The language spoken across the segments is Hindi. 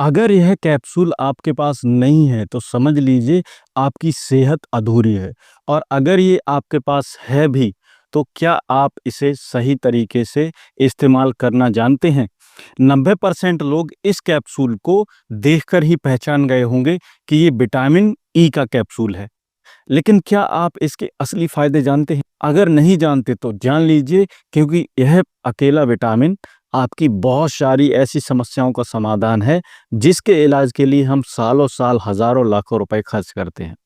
अगर यह कैप्सूल आपके पास नहीं है तो समझ लीजिए आपकी सेहत अधूरी है। और अगर ये आपके पास है भी तो क्या आप इसे सही तरीके से इस्तेमाल करना जानते हैं? 90% लोग इस कैप्सूल को देखकर ही पहचान गए होंगे कि ये विटामिन ई का कैप्सूल है। लेकिन क्या आप इसके असली फायदे जानते हैं? अगर नहीं जानते तो जान लीजिए, क्योंकि यह अकेला विटामिन आपकी बहुत सारी ऐसी समस्याओं का समाधान है जिसके इलाज के लिए हम सालों साल हजारों लाखों रुपए खर्च करते हैं।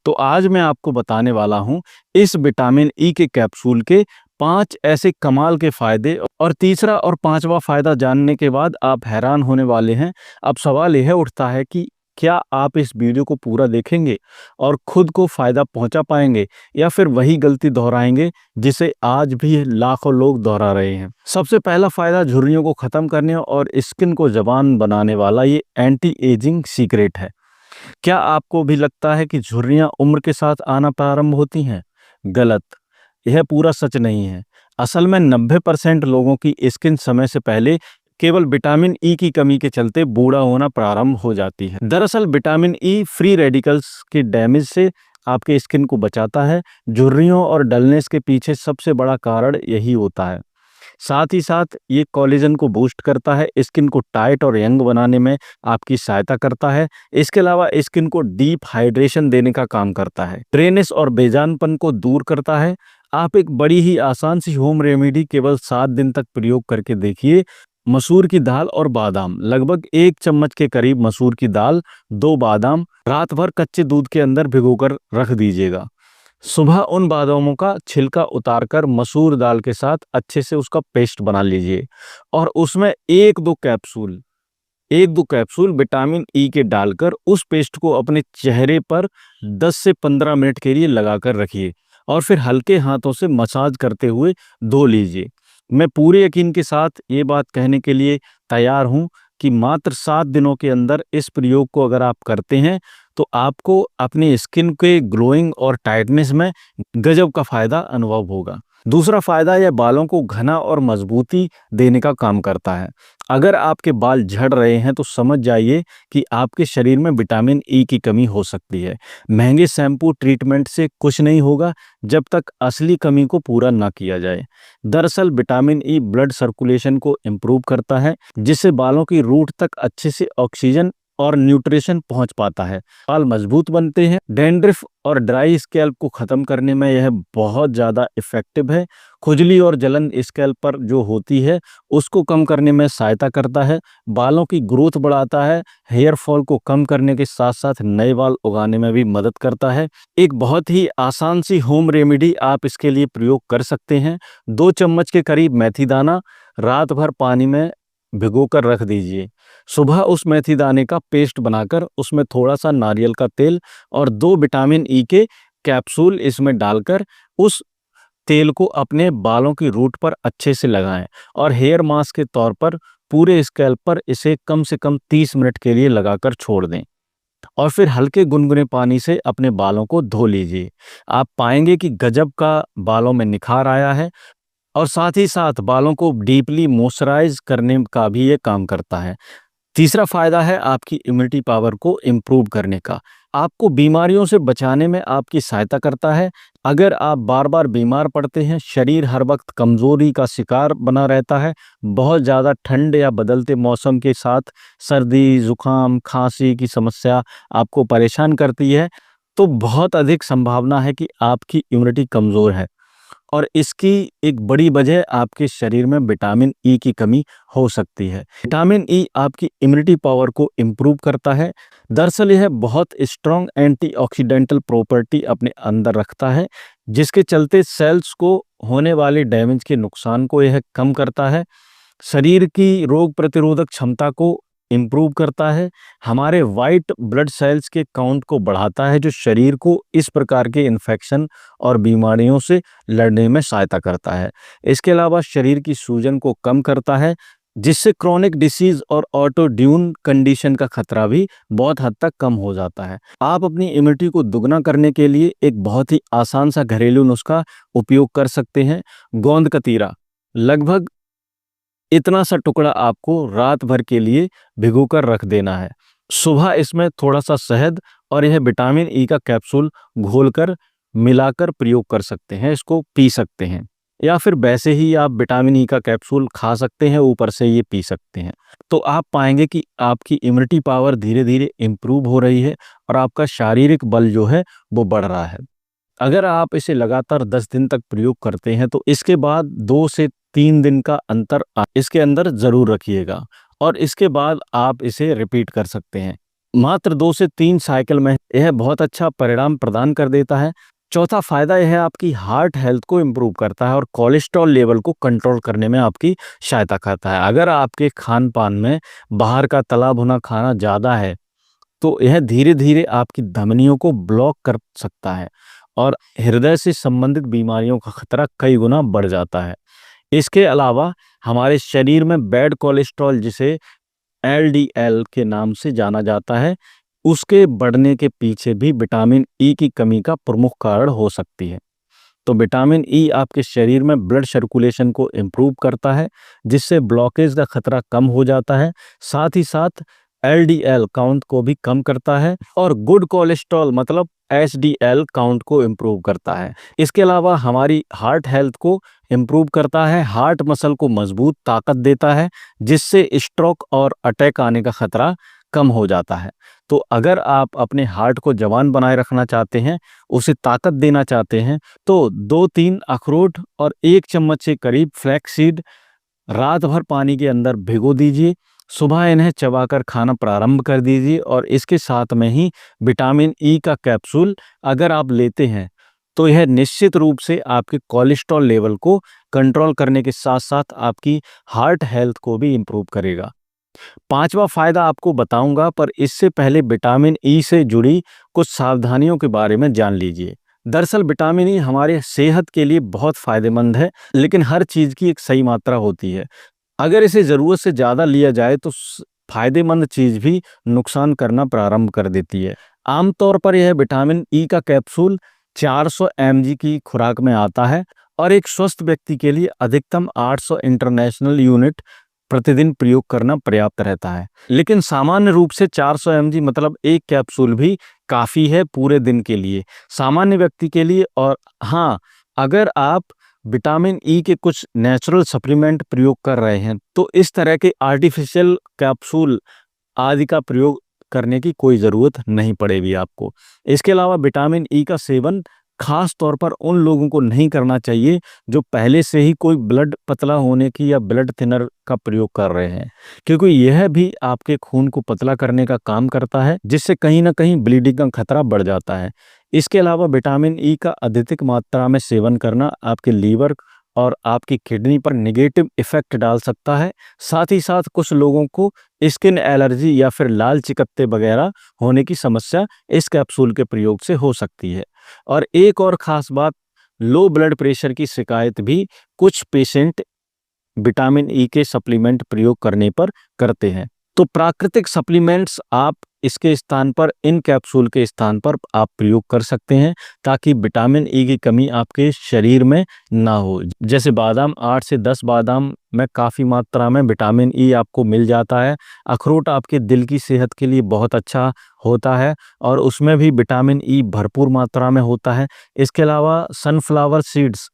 तो आज मैं आपको बताने वाला हूं इस विटामिन ई के कैप्सूल के 5 ऐसे कमाल के फायदे, और तीसरा और पांचवा फायदा जानने के बाद आप हैरान होने वाले हैं। अब सवाल यह उठता है कि क्या आप इस वीडियो को पूरा देखेंगे और खुद को फायदा पहुंचा पाएंगे, या फिर वही गलती दोहराएंगे जिसे आज भी लाखों लोग दोहरा रहे हैं। सबसे पहला फायदा झुर्रियों को खत्म करने और स्किन को जवान बनाने वाला ये एंटी एजिंग सीक्रेट है। क्या आपको भी लगता है कि झुर्रियां उम्र के साथ आना प्रारंभ होती हैं? गलत। यह पूरा सच नहीं है। असल में 90% लोगों की स्किन समय से पहले केवल विटामिन ई की कमी के चलते बूढ़ा होना प्रारंभ हो जाती है। दरअसल विटामिन ई फ्री रेडिकल्स के डैमेज से आपके स्किन को बचाता है। झुर्रियों और डलनेस के पीछे सबसे बड़ा कारण यही होता है। साथ ही साथ ये कोलेजन को बूस्ट करता है, स्किन को टाइट और यंग बनाने में आपकी सहायता करता है। इसके अलावा स्किन को डीप हाइड्रेशन देने का काम करता है, ड्रेनेस और बेजानपन को दूर करता है। आप एक बड़ी ही आसान सी होम रेमेडी केवल 7 दिन तक प्रयोग करके देखिए। मसूर की दाल और बादाम, लगभग 1 चम्मच के करीब मसूर की दाल, 2 बादाम रात भर कच्चे दूध के अंदर भिगोकर रख दीजिएगा। सुबह उन बादामों का छिलका उतारकर मसूर दाल के साथ अच्छे से उसका पेस्ट बना लीजिए, और उसमें एक दो कैप्सूल विटामिन ई के डालकर उस पेस्ट को अपने चेहरे पर 10 से 15 मिनट के लिए लगाकर रखिए, और फिर हल्के हाथों से मसाज करते हुए धो लीजिए। मैं पूरे यकीन के साथ ये बात कहने के लिए तैयार हूं कि मात्र 7 दिनों के अंदर इस प्रयोग को अगर आप करते हैं तो आपको अपनी स्किन के ग्लोइंग और टाइटनेस में गजब का फायदा अनुभव होगा। दूसरा फायदा, यह बालों को घना और मजबूती देने का काम करता है। अगर आपके बाल झड़ रहे हैं तो समझ जाइए कि आपके शरीर में विटामिन ई की कमी हो सकती है। महंगे शैम्पू ट्रीटमेंट से कुछ नहीं होगा जब तक असली कमी को पूरा ना किया जाए। दरअसल विटामिन ई ब्लड सर्कुलेशन को इम्प्रूव करता है, जिससे बालों की रूट तक अच्छे से ऑक्सीजन और न्यूट्रिशन पहुंच पाता है। बाल मजबूत बनते हैं। डैंड्रफ और ड्राई स्कैल्प को खत्म करने में यह बहुत ज़्यादा इफेक्टिव है। खुजली और जलन स्कैल्प पर जो होती है उसको कम करने में सहायता करता है। बालों की ग्रोथ बढ़ाता है। हेयर फॉल को कम करने के साथ साथ नए बाल उगाने में भी मदद करता है। एक बहुत ही आसान सी होम रेमेडी आप इसके लिए प्रयोग कर सकते हैं। 2 चम्मच के करीब मेथी दाना रात भर पानी में भिगोकर रख दीजिए। सुबह उस मेथी दाने का पेस्ट बनाकर उसमें थोड़ा सा नारियल का तेल और 2 विटामिन ई के कैप्सूल इसमें डालकर उस तेल को अपने बालों की रूट पर अच्छे से लगाएं, और हेयर मास्क के तौर पर पूरे स्कैल्प पर इसे कम से कम 30 मिनट के लिए लगाकर छोड़ दें, और फिर हल्के गुनगुने पानी से अपने बालों को धो लीजिए। आप पाएंगे कि गजब का बालों में निखार आया है, और साथ ही साथ बालों को डीपली मॉइस्चराइज करने का भी ये काम करता है। तीसरा फायदा है आपकी इम्यूनिटी पावर को इम्प्रूव करने का। आपको बीमारियों से बचाने में आपकी सहायता करता है। अगर आप बार बार बीमार पड़ते हैं, शरीर हर वक्त कमजोरी का शिकार बना रहता है, बहुत ज़्यादा ठंड या बदलते मौसम के साथ सर्दी, जुकाम, खांसी की समस्या आपको परेशान करती है, तो बहुत अधिक संभावना है कि आपकी इम्यूनिटी कमज़ोर है, और इसकी एक बड़ी वजह आपके शरीर में विटामिन ई की कमी हो सकती है। विटामिन ई आपकी इम्यूनिटी पावर को इम्प्रूव करता है। दरअसल यह बहुत स्ट्रॉन्ग एंटीऑक्सीडेंटल प्रॉपर्टी अपने अंदर रखता है, जिसके चलते सेल्स को होने वाले डैमेज के नुकसान को यह कम करता है। शरीर की रोग प्रतिरोधक क्षमता को इम्प्रूव करता है। हमारे वाइट ब्लड सेल्स के काउंट को बढ़ाता है, जो शरीर को इस प्रकार के इन्फेक्शन और बीमारियों से लड़ने में सहायता करता है। इसके अलावा शरीर की सूजन को कम करता है, जिससे क्रोनिक डिसीज और ऑटोड्यून कंडीशन का खतरा भी बहुत हद तक कम हो जाता है। आप अपनी इम्यूनिटी को दुगना करने के लिए एक बहुत ही आसान सा घरेलू नुस्खा उपयोग कर सकते हैं। गोंद कतीरा, लगभग इतना सा टुकड़ा आपको रात भर के लिए भिगोकर रख देना है। सुबह इसमें थोड़ा-सा शहद और यह विटामिन ई का कैप्सूल घोलकर मिलाकर प्रयोग कर सकते हैं, इसको पी सकते हैं। या फिर वैसे ही आप विटामिन ई का कैप्सूल खा सकते हैं, ऊपर से ये पी सकते हैं। तो आप पाएँगे कि आपकी इम्यूनिटी पावर धीरे-धीरे इम्प्रूव हो रही है और आपका शारीरिक बल जो है वो बढ़ रहा है। अगर आप इसे लगातार 10 दिन तक प्रयोग करते हैं तो इसके बाद 2 से 3 दिन का अंतर इसके अंदर ज़रूर रखिएगा और इसके बाद आप इसे रिपीट कर सकते हैं। मात्र 2 से 3 साइकिल में यह बहुत अच्छा परिणाम प्रदान कर देता है। चौथा फ़ायदा यह है आपकी हार्ट हेल्थ को इम्प्रूव करता है और कोलेस्ट्रॉल लेवल को कंट्रोल करने में आपकी सहायता करता है। अगर आपके खान-पान में बाहर का तला भुना खाना ज़्यादा है तो यह धीरे-धीरे आपकी धमनियों को ब्लॉक कर सकता है और हृदय से संबंधित बीमारियों का खतरा कई गुना बढ़ जाता है। इसके अलावा हमारे शरीर में बैड कोलेस्ट्रॉल जिसे एलडीएल के नाम से जाना जाता है, उसके बढ़ने के पीछे भी विटामिन ई की कमी का प्रमुख कारण हो सकती है। तो विटामिन ई आपके शरीर में ब्लड सर्कुलेशन को इम्प्रूव करता है, जिससे ब्लॉकेज का खतरा कम हो जाता है। साथ ही साथ एलडीएल काउंट को भी कम करता है और गुड कोलेस्ट्रॉल मतलब एचडीएल काउंट को इम्प्रूव करता है। इसके अलावा हमारी हार्ट हेल्थ को इम्प्रूव करता है, हार्ट मसल को मजबूत ताकत देता है, जिससे स्ट्रोक और अटैक आने का खतरा कम हो जाता है। तो अगर आप अपने हार्ट को जवान बनाए रखना चाहते हैं, उसे ताकत देना चाहते हैं, तो 2-3 अखरोट और 1 चम्मच के करीब फ्लैक्स सीड रात भर पानी के अंदर भिगो दीजिए। सुबह इन्हें चबाकर खाना प्रारंभ कर दीजिए और इसके साथ में ही विटामिन ई का कैप्सूल अगर आप लेते हैं, तो यह निश्चित रूप से आपके कोलेस्ट्रॉल लेवल को कंट्रोल करने के साथ-साथ आपकी हार्ट हेल्थ को भी इम्प्रूव करेगा। 5वां फ़ायदा आपको बताऊँगा, पर इससे पहले विटामिन ई से जुड़ी कुछ सावधानियों के बारे में जान लीजिए। दरअसल विटामिन ई हमारे सेहत के लिए बहुत फ़ायदेमंद है, लेकिन हर चीज़ की एक सही मात्रा होती है। अगर इसे ज़रूरत से ज़्यादा लिया जाए तो फ़ायदेमंद चीज़ भी नुकसान करना प्रारंभ कर देती है। आमतौर पर यह विटामिन ई का कैप्सूल 400 एमजी की खुराक में आता है और एक स्वस्थ व्यक्ति के लिए अधिकतम 800 इंटरनेशनल यूनिट प्रतिदिन प्रयोग करना पर्याप्त रहता है। लेकिन सामान्य रूप से 400 एमजी मतलब एक कैप्सूल भी काफ़ी है पूरे दिन के लिए, सामान्य व्यक्ति के लिए। और हाँ, अगर आप विटामिन ई के कुछ नेचुरल सप्लीमेंट प्रयोग कर रहे हैं, तो इस तरह के आर्टिफिशियल कैप्सूल आदि का प्रयोग करने की कोई ज़रूरत नहीं पड़ेगी आपको। इसके अलावा विटामिन ई का सेवन खास तौर पर उन लोगों को नहीं करना चाहिए जो पहले से ही कोई ब्लड पतला होने की या ब्लड थिनर का प्रयोग कर रहे हैं, क्योंकि यह भी आपके खून को पतला करने का काम करता है, जिससे कहीं न कहीं ब्लीडिंग का खतरा बढ़ जाता है। इसके अलावा विटामिन ई का अधिक मात्रा में सेवन करना आपके लीवर और आपकी किडनी पर नेगेटिव इफ़ेक्ट डाल सकता है। साथ ही साथ कुछ लोगों को स्किन एलर्जी या फिर लाल चिकत्ते वगैरह होने की समस्या इस कैप्सूल के प्रयोग से हो सकती है। और एक और ख़ास बात, लो ब्लड प्रेशर की शिकायत भी कुछ पेशेंट विटामिन ई के सप्लीमेंट प्रयोग करने पर करते हैं। तो प्राकृतिक सप्लीमेंट्स आप इसके स्थान पर, इन कैप्सूल के स्थान पर आप प्रयोग कर सकते हैं, ताकि विटामिन ई की कमी आपके शरीर में ना हो। जैसे बादाम, 8 से 10 बादाम में काफ़ी मात्रा में विटामिन ई आपको मिल जाता है। अखरोट आपके दिल की सेहत के लिए बहुत अच्छा होता है और उसमें भी विटामिन ई भरपूर मात्रा में होता है। इसके अलावा सनफ्लावर सीड्स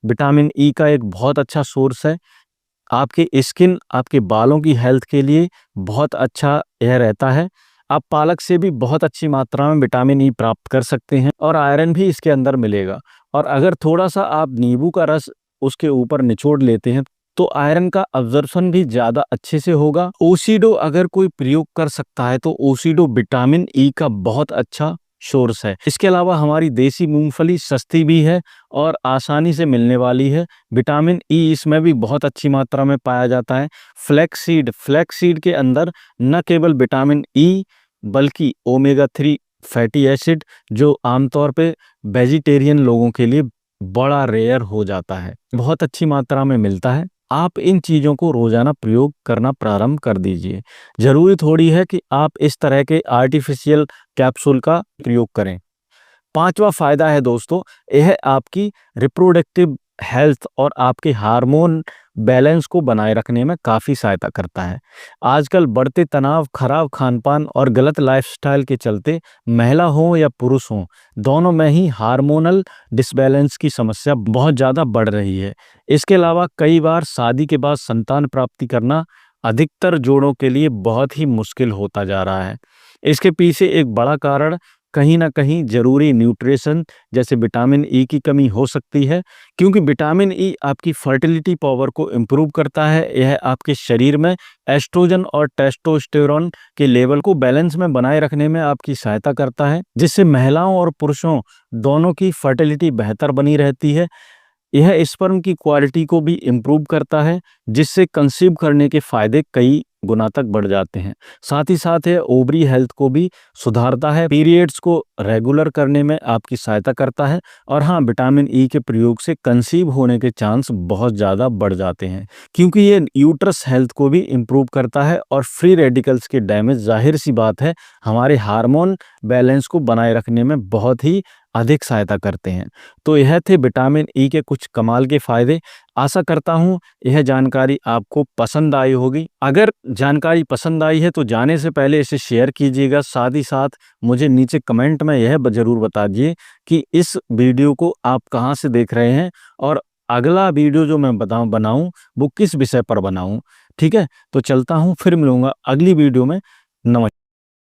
विटामिन ई का एक बहुत अच्छा सोर्स है। आपके स्किन, आपके बालों की हेल्थ के लिए बहुत अच्छा यह रहता है। आप पालक से भी बहुत अच्छी मात्रा में विटामिन ई प्राप्त कर सकते हैं और आयरन भी इसके अंदर मिलेगा। और अगर थोड़ा-सा आप नींबू का रस उसके ऊपर निचोड़ लेते हैं, तो आयरन का अब्ज़ॉर्प्शन भी ज़्यादा अच्छे से होगा। ओसिडो अगर कोई प्रयोग कर सकता है, तो ओसिडो विटामिन ई का बहुत अच्छा सोर्स है। इसके अलावा हमारी देसी मूँगफली सस्ती भी है और आसानी से मिलने वाली है। विटामिन ई इसमें भी बहुत अच्छी मात्रा में पाया जाता है। फ्लैक्स सीड के अंदर न केवल विटामिन ई बल्कि ओमेगा 3 फैटी एसिड, जो आमतौर पे वेजिटेरियन लोगों के लिए बड़ा रेयर हो जाता है, बहुत अच्छी मात्रा में मिलता है। आप इन चीज़ों को रोज़ाना प्रयोग करना प्रारंभ कर दीजिए। ज़रूरी थोड़ी है कि आप इस तरह के आर्टिफ़िशियल कैप्सूल का प्रयोग करें। 5वां फ़ायदा है दोस्तों, यह आपकी रिप्रोडक्टिव हेल्थ और आपके हार्मोन बैलेंस को बनाए रखने में काफ़ी सहायता करता है। आजकल बढ़ते तनाव, खराब खान-पान और गलत लाइफ़स्टाइल के चलते महिला हो या पुरुष हों, दोनों में ही हार्मोनल डिसबैलेंस की समस्या बहुत ज़्यादा बढ़ रही है। इसके अलावा कई बार शादी के बाद संतान प्राप्ति करना अधिकतर जोड़ों के लिए बहुत ही मुश्किल होता जा रहा है। इसके पीछे एक बड़ा कारण कहीं न कहीं ज़रूरी न्यूट्रिशन जैसे विटामिन ई की कमी हो सकती है, क्योंकि विटामिन ई आपकी फर्टिलिटी पावर को इम्प्रूव करता है। यह आपके शरीर में एस्ट्रोजन और टेस्टोस्टेरोन के लेवल को बैलेंस में बनाए रखने में आपकी सहायता करता है, जिससे महिलाओं और पुरुषों दोनों की फर्टिलिटी बेहतर बनी रहती है। यह स्पर्म की क्वालिटी को भी इम्प्रूव करता है, जिससे कंसीव करने के फ़ायदे कई गुना तक बढ़ जाते हैं। साथ ही साथ यह ओवरी हेल्थ को भी सुधारता है, पीरियड्स को रेगुलर करने में आपकी सहायता करता है और हाँ, विटामिन ई के प्रयोग से कंसीव होने के चांस बहुत ज़्यादा बढ़ जाते हैं, क्योंकि ये यूट्रस हेल्थ को भी इम्प्रूव करता है और फ्री रेडिकल्स के डैमेज ज़ाहिर-सी बात है, हमारे हार्मोन बैलेंस को बनाए रखने में बहुत ही अधिक सहायता करते हैं। तो यह थे विटामिन ई के कुछ कमाल के फ़ायदे। आशा करता हूँ यह जानकारी आपको पसंद आई होगी। अगर जानकारी पसंद आई है तो जाने से पहले इसे शेयर कीजिएगा। साथ ही साथ मुझे नीचे कमेंट में यह ज़रूर बता दीजिए कि इस वीडियो को आप कहाँ से देख रहे हैं और अगला वीडियो जो मैं बनाऊँ वो किस विषय पर बनाऊँ। ठीक है? तो चलता हूँ, फिर मिलूँगा अगली वीडियो में। नमस्कार।